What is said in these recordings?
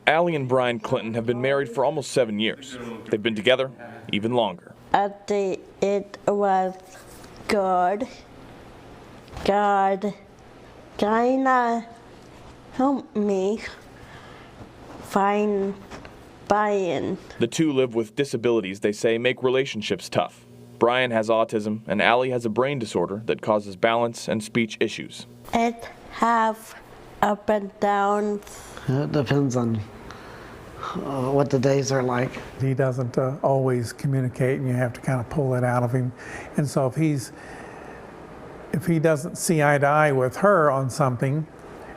Allie and Brian Clinton have been married for almost 7 years. They've been together even longer. It was good. God kinda helped me find Brian. The two live with disabilities they say make relationships tough. Brian has autism and Allie has a brain disorder that causes balance and speech issues. It have up and downs. It depends on what the days are like. He doesn't always communicate, and you have to kind of pull it out of him. And so if he doesn't see eye to eye with her on something,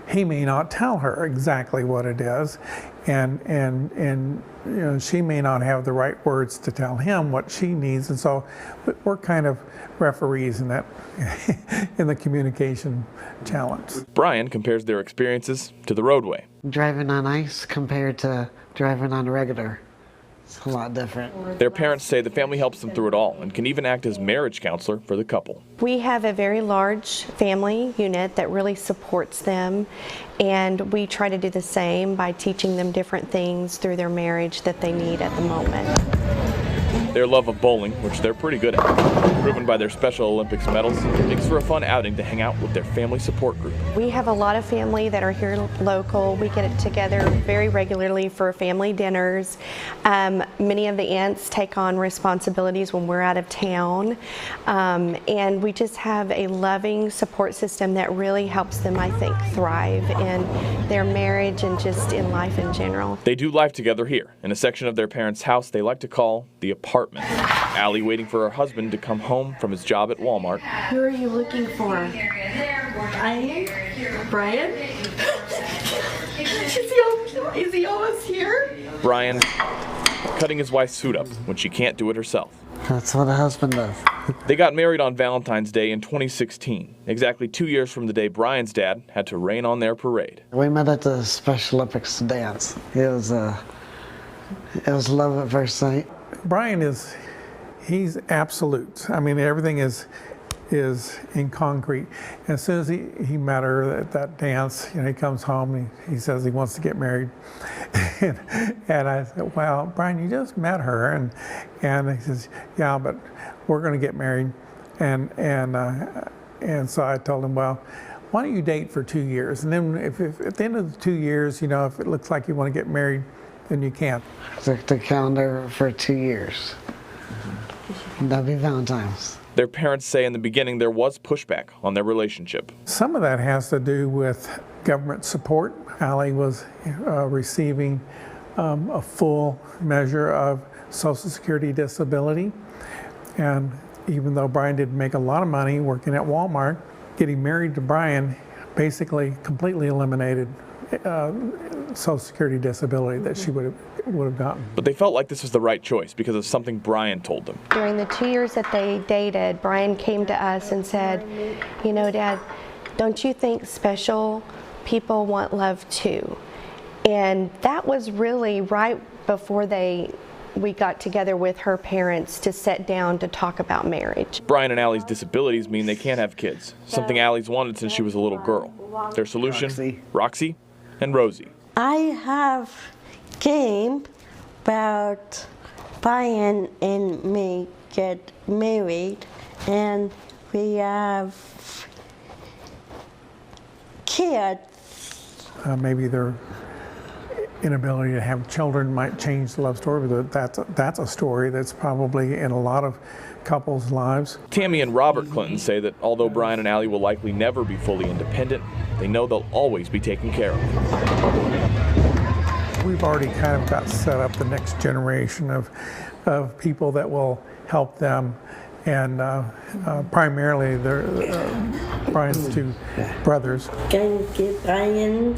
he may not tell her exactly what it is, and you know, she may not have the right words to tell him what she needs. And so we're kind of referees in that in the communication challenge. Brian compares their experiences to the roadway. Driving on ice compared to driving on regular, it's a lot different. Their parents say the family helps them through it all and can even act as marriage counselor for the couple. We have a very large family unit that really supports them, and we try to do the same by teaching them different things through their marriage that they need at the moment. Their love of bowling, which they're pretty good at, proven by their Special Olympics medals, makes for a fun outing to hang out with their family support group. We have a lot of family that are here local. We get together very regularly for family dinners. Many of the aunts take on responsibilities when we're out of town. And we just have a loving support system that really helps them, I think, thrive in their marriage and just in life in general. They do life together here, in a section of their parents' house they like to call the apartment. Allie waiting for her husband to come home from his job at Walmart. Who are you looking for? Brian? Is he almost here? Brian cutting his wife's suit up when she can't do it herself. That's what a husband does. They got married on Valentine's Day in 2016, exactly 2 years from the day Brian's dad had to rain on their parade. We met at the Special Olympics dance. It was love at first sight. Brian he's absolute. I mean, everything is in concrete. And as soon as he met her at that dance, you know, he comes home and he says he wants to get married. and I said, well, Brian, you just met her. And he says, yeah, but we're going to get married. And so I told him, well, why don't you date for 2 years? And then if at the end of the 2 years, you know, if it looks like you want to get married, then you can't. The calendar for 2 years. That'd be Valentine's. Their parents say in the beginning there was pushback on their relationship. Some of that has to do with government support. Allie was receiving a full measure of Social Security disability. And even though Brian didn't make a lot of money working at Walmart, getting married to Brian basically completely eliminated Social Security disability that she would have gotten. But they felt like this was the right choice because of something Brian told them. During the 2 years that they dated, Brian came to us and said, you know, Dad, don't you think special people want love too? And that was really right before we got together with her parents to sit down to talk about marriage. Brian and Allie's disabilities mean they can't have kids, something Allie's wanted since she was a little girl. Their solution, Roxy and Rosie. I have came about Brian and me get married, and we have kids. Maybe their inability to have children might change the love story, but that's a story that's probably in a lot of couples' lives. Tammy and Robert Clinton say that although Brian and Allie will likely never be fully independent, they know they'll always be taken care of. We've already kind of got set up the next generation of people that will help them, and primarily they're Brian's two brothers. Thank you, Brian.